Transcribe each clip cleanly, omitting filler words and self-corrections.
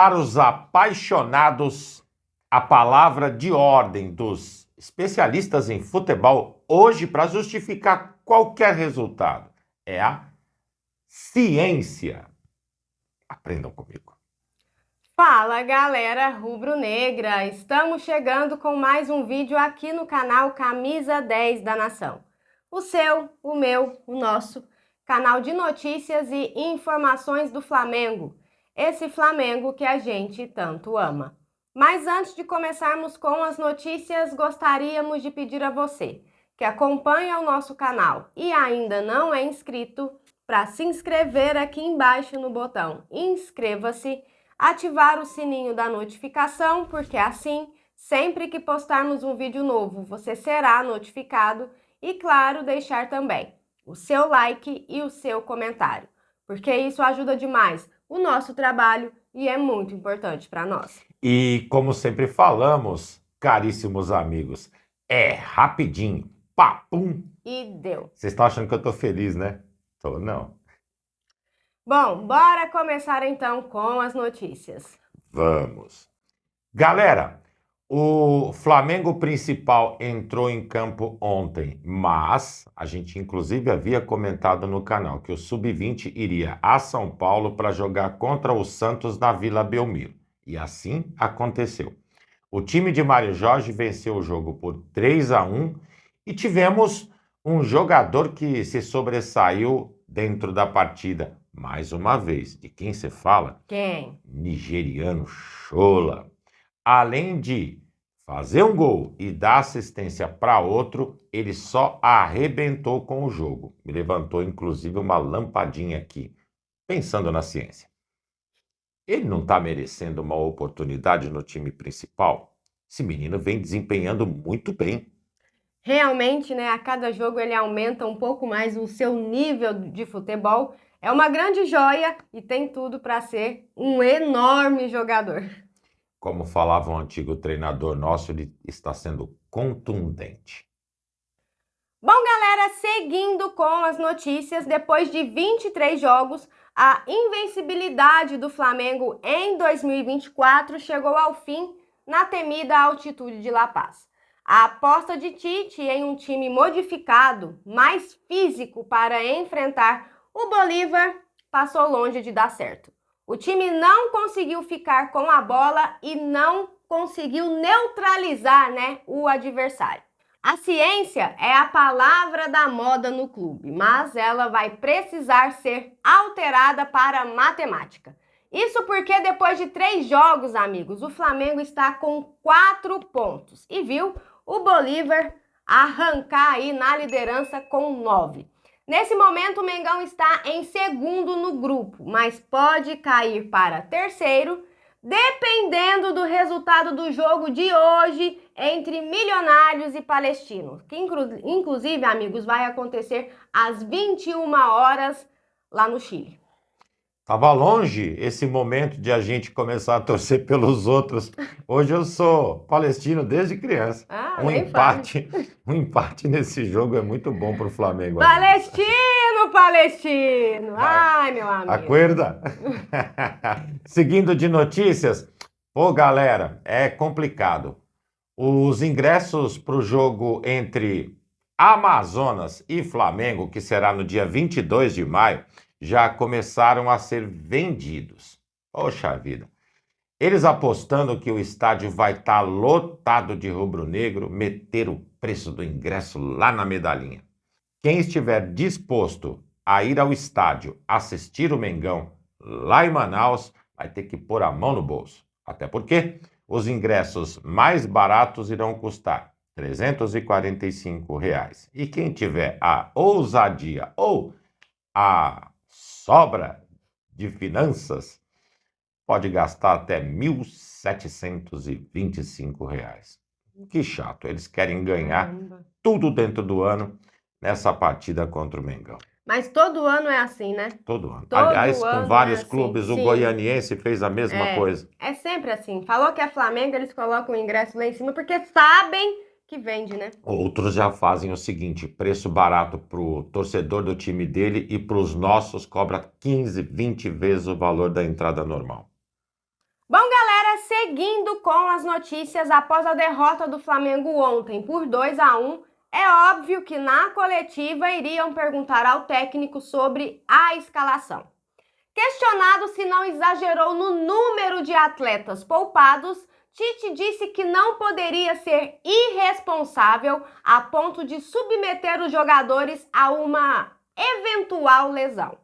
Para os apaixonados, a palavra de ordem dos especialistas em futebol hoje para justificar qualquer resultado é a ciência. Aprendam comigo. Fala galera rubro-negra, estamos chegando com mais um vídeo aqui no canal Camisa 10 da Nação. O seu, o meu, o nosso canal de notícias e informações do Flamengo. Esse Flamengo que a gente tanto ama. Mas antes de começarmos com as notícias, gostaríamos de pedir a você que acompanha o nosso canal e ainda não é inscrito, para se inscrever aqui embaixo no botão inscreva-se, ativar o sininho da notificação, porque assim, sempre que postarmos um vídeo novo, você será notificado e, claro, deixar também o seu like e o seu comentário, porque isso ajuda demais o nosso trabalho e é muito importante para nós. E como sempre falamos, caríssimos amigos, é rapidinho, papum! E deu. Vocês estão achando que eu tô feliz, né? Tô não. Bom, bora começar então com as notícias. Vamos. Galera, o Flamengo principal entrou em campo ontem, mas a gente inclusive havia comentado no canal que o Sub-20 iria a São Paulo para jogar contra o Santos na Vila Belmiro. E assim aconteceu. O time de Mário Jorge venceu o jogo por 3-1 e tivemos um jogador que se sobressaiu dentro da partida. Mais uma vez, de quem você fala? Quem? Nigeriano Chola. Além de fazer um gol e dar assistência para outro, ele só arrebentou com o jogo. Me levantou, inclusive, uma lampadinha aqui, pensando na ciência. Ele não está merecendo uma oportunidade no time principal? Esse menino vem desempenhando muito bem. Realmente, né, a cada jogo ele aumenta um pouco mais o seu nível de futebol. É uma grande joia e tem tudo para ser um enorme jogador. Como falava um antigo treinador nosso, ele está sendo contundente. Bom, galera, seguindo com as notícias, depois de 23 jogos, a invencibilidade do Flamengo em 2024 chegou ao fim na temida altitude de La Paz. A aposta de Tite em um time modificado, mais físico para enfrentar o Bolívar, passou longe de dar certo. O time não conseguiu ficar com a bola e não conseguiu neutralizar, o adversário. A ciência é a palavra da moda no clube, mas ela vai precisar ser alterada para a matemática. Isso porque depois de 3 jogos, amigos, o Flamengo está com 4 pontos e viu o Bolívar arrancar aí na liderança com 9. Nesse momento, o Mengão está em segundo no grupo, mas pode cair para terceiro, dependendo do resultado do jogo de hoje entre Milionários e Palestino, que inclusive, amigos, vai acontecer às 21 horas lá no Chile. Tava longe esse momento de a gente começar a torcer pelos outros. Hoje eu sou palestino desde criança. Um empate nesse jogo é muito bom para o Flamengo. Palestino! Ai, meu amigo. Acorda? Seguindo de notícias, galera, é complicado. Os ingressos para o jogo entre Amazonas e Flamengo, que será no dia 22 de maio, já começaram a ser vendidos. Poxa vida. Eles apostando que o estádio vai estar lotado de rubro-negro, meter o preço do ingresso lá na medalhinha. Quem estiver disposto a ir ao estádio assistir o Mengão lá em Manaus, vai ter que pôr a mão no bolso. Até porque os ingressos mais baratos irão custar R$ 345. E quem tiver a ousadia ou a sobra de finanças, pode gastar até R$ 1.725. Que chato, eles querem ganhar tudo dentro do ano nessa partida contra o Mengão. Mas todo ano é assim, né? Todo ano. Aliás, com vários clubes, sim. O Goianiense fez a mesma coisa. É sempre assim. Falou que é Flamengo, eles colocam o ingresso lá em cima porque sabem que vende, né? Outros já fazem o seguinte, preço barato pro torcedor do time dele e pros nossos cobra 15, 20 vezes o valor da entrada normal. Bom, galera, seguindo com as notícias após a derrota do Flamengo ontem por 2-1, é óbvio que na coletiva iriam perguntar ao técnico sobre a escalação. Questionado se não exagerou no número de atletas poupados, Tite disse que não poderia ser irresponsável a ponto de submeter os jogadores a uma eventual lesão.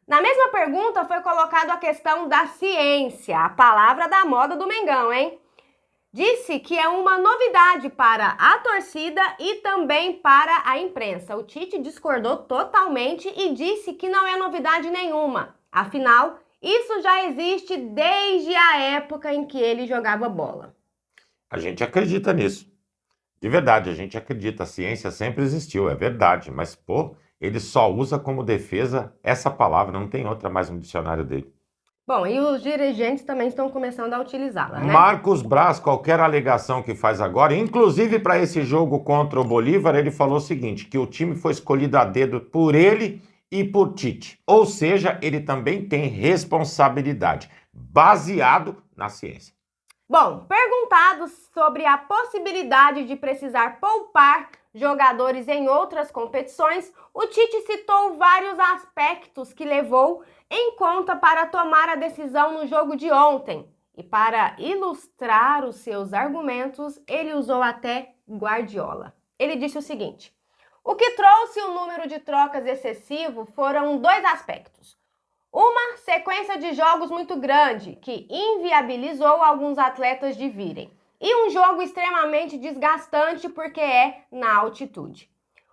Na mesma pergunta foi colocada a questão da ciência, a palavra da moda do Mengão, hein? Disse que é uma novidade para a torcida e também para a imprensa. O Tite discordou totalmente e disse que não é novidade nenhuma. Afinal, isso já existe desde a época em que ele jogava bola. A gente acredita nisso. De verdade, a gente acredita. A ciência sempre existiu, é verdade. Mas, pô, ele só usa como defesa essa palavra, não tem outra mais no dicionário dele. Bom, e os dirigentes também estão começando a utilizá-la, né? Marcos Braz, qualquer alegação que faz agora, inclusive para esse jogo contra o Bolívar, ele falou o seguinte, que o time foi escolhido a dedo por ele e por Tite. Ou seja, ele também tem responsabilidade, baseado na ciência. Bom, perguntados sobre a possibilidade de precisar poupar jogadores em outras competições, o Tite citou vários aspectos que levou em conta para tomar a decisão no jogo de ontem. E para ilustrar os seus argumentos, ele usou até Guardiola. Ele disse o seguinte: o que trouxe o número de trocas excessivo foram dois aspectos. Uma sequência de jogos muito grande, que inviabilizou alguns atletas de virem. E um jogo extremamente desgastante porque é na altitude.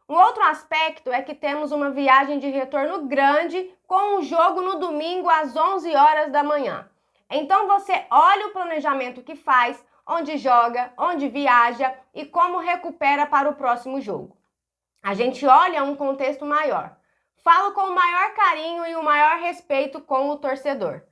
Um outro aspecto é que temos uma viagem de retorno grande com um jogo no domingo às 11 horas da manhã. Então você olha o planejamento que faz, onde joga, onde viaja e como recupera para o próximo jogo. A gente olha um contexto maior. Falo com o maior carinho e o maior respeito com o torcedor.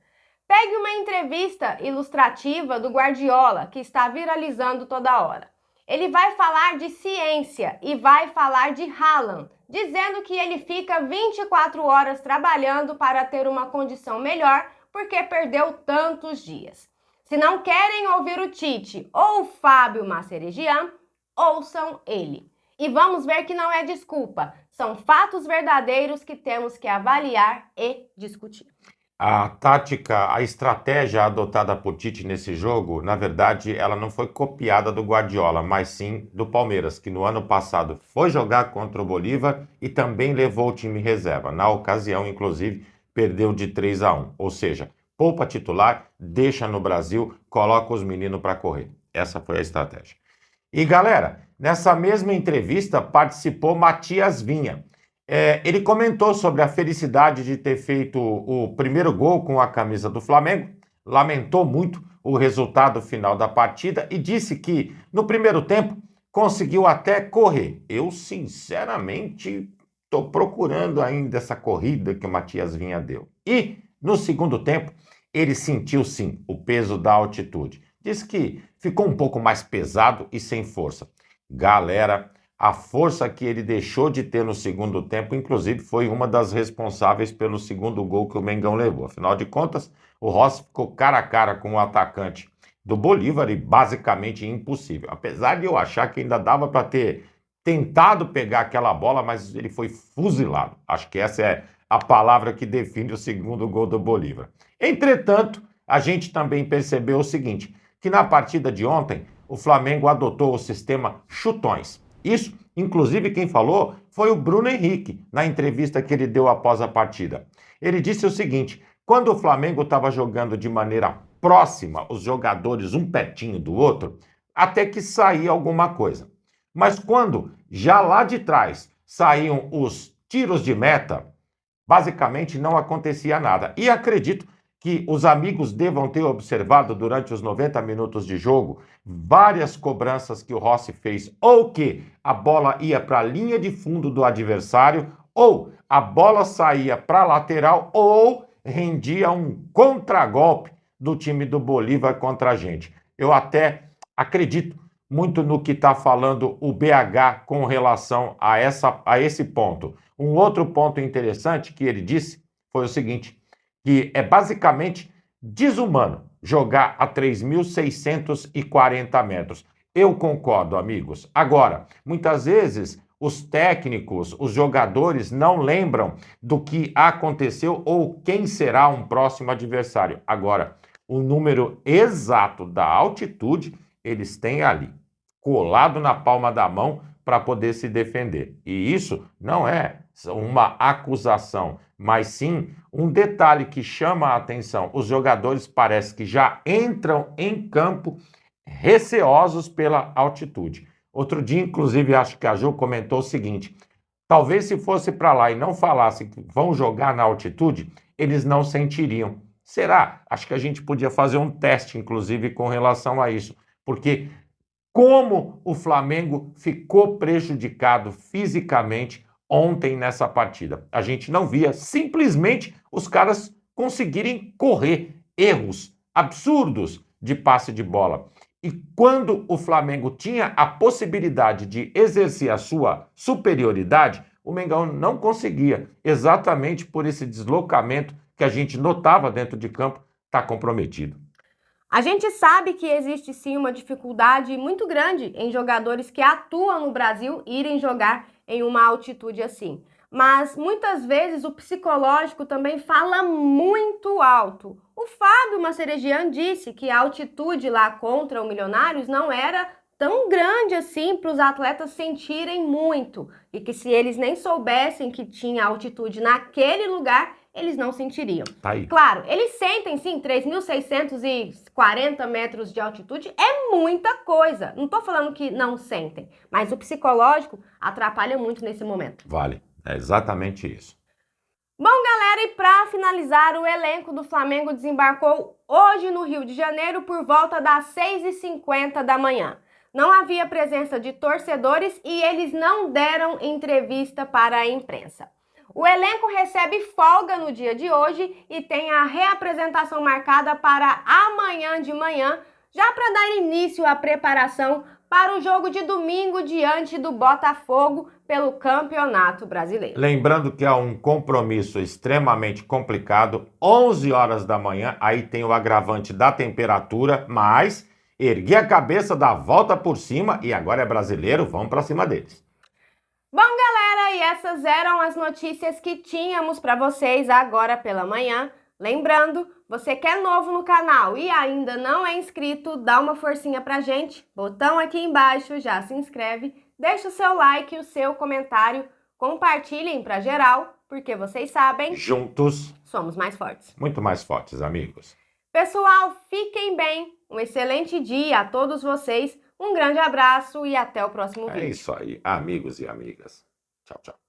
Pegue uma entrevista ilustrativa do Guardiola, que está viralizando toda hora. Ele vai falar de ciência e vai falar de Haaland, dizendo que ele fica 24 horas trabalhando para ter uma condição melhor porque perdeu tantos dias. Se não querem ouvir o Tite ou o Fábio Masseregian, ouçam ele. E vamos ver que não é desculpa, são fatos verdadeiros que temos que avaliar e discutir. A tática, a estratégia adotada por Tite nesse jogo, na verdade, ela não foi copiada do Guardiola, mas sim do Palmeiras, que no ano passado foi jogar contra o Bolívar e também levou o time reserva. Na ocasião, inclusive, perdeu de 3-1. Ou seja, poupa titular, deixa no Brasil, coloca os meninos para correr. Essa foi a estratégia. E galera, nessa mesma entrevista participou Matias Vinha. Ele comentou sobre a felicidade de ter feito o primeiro gol com a camisa do Flamengo, lamentou muito o resultado final da partida e disse que no primeiro tempo conseguiu até correr. Eu, sinceramente, estou procurando ainda essa corrida que o Matias Vinha deu. E no segundo tempo, ele sentiu sim o peso da altitude. Disse que ficou um pouco mais pesado e sem força. Galera, a força que ele deixou de ter no segundo tempo, inclusive, foi uma das responsáveis pelo segundo gol que o Mengão levou. Afinal de contas, o Rossi ficou cara a cara com o atacante do Bolívar e basicamente impossível. Apesar de eu achar que ainda dava para ter tentado pegar aquela bola, mas ele foi fuzilado. Acho que essa é a palavra que define o segundo gol do Bolívar. Entretanto, a gente também percebeu o seguinte, que na partida de ontem, o Flamengo adotou o sistema chutões. Isso, inclusive, quem falou foi o Bruno Henrique, na entrevista que ele deu após a partida. Ele disse o seguinte, quando o Flamengo estava jogando de maneira próxima, os jogadores um pertinho do outro, até que saía alguma coisa. Mas quando já lá de trás saíam os tiros de meta, basicamente não acontecia nada. E acredito que os amigos devam ter observado durante os 90 minutos de jogo várias cobranças que o Rossi fez, ou que a bola ia para a linha de fundo do adversário, ou a bola saía para a lateral, ou rendia um contragolpe do time do Bolívar contra a gente. Eu até acredito muito no que está falando o BH com relação a esse ponto. Um outro ponto interessante que ele disse foi o seguinte, que é basicamente desumano jogar a 3.640 metros. Eu concordo, amigos. Agora, muitas vezes os técnicos, os jogadores não lembram do que aconteceu ou quem será um próximo adversário. Agora, o número exato da altitude eles têm ali, colado na palma da mão para poder se defender. E isso não é uma acusação, mas sim um detalhe que chama a atenção. Os jogadores parece que já entram em campo receosos pela altitude. Outro dia, inclusive, acho que a Ju comentou o seguinte: talvez se fosse para lá e não falasse que vão jogar na altitude, eles não sentiriam. Será? Acho que a gente podia fazer um teste, inclusive, com relação a isso, porque como o Flamengo ficou prejudicado fisicamente ontem nessa partida. A gente não via simplesmente os caras conseguirem correr erros absurdos de passe de bola. E quando o Flamengo tinha a possibilidade de exercer a sua superioridade, o Mengão não conseguia, exatamente por esse deslocamento que a gente notava dentro de campo, está comprometido. A gente sabe que existe sim uma dificuldade muito grande em jogadores que atuam no Brasil irem jogar em uma altitude assim. Mas muitas vezes o psicológico também fala muito alto. O Fábio Masseregian disse que a altitude lá contra o Milionários não era tão grande assim para os atletas sentirem muito. E que se eles nem soubessem que tinha altitude naquele lugar, eles não sentiriam. Tá aí. Claro, eles sentem sim, 3.640 metros de altitude é muita coisa. Não tô falando que não sentem, mas o psicológico atrapalha muito nesse momento. Vale, é exatamente isso. Bom, galera, e para finalizar, o elenco do Flamengo desembarcou hoje no Rio de Janeiro por volta das 6h50 da manhã. Não havia presença de torcedores e eles não deram entrevista para a imprensa. O elenco recebe folga no dia de hoje e tem a reapresentação marcada para amanhã de manhã, já para dar início à preparação para o jogo de domingo diante do Botafogo pelo Campeonato Brasileiro. Lembrando que há um compromisso extremamente complicado, 11 horas da manhã, aí tem o agravante da temperatura, mas ergui a cabeça, dá a volta por cima e agora é brasileiro, vamos para cima deles. Bom, galera, e essas eram as notícias que tínhamos para vocês agora pela manhã. Lembrando, você que é novo no canal e ainda não é inscrito, dá uma forcinha pra gente. Botão aqui embaixo, já se inscreve, deixa o seu like e o seu comentário, compartilhem pra geral, porque vocês sabem, juntos somos mais fortes. Muito mais fortes, amigos. Pessoal, fiquem bem, um excelente dia a todos vocês. Um grande abraço e até o próximo vídeo. É isso aí, amigos e amigas. Tchau, tchau.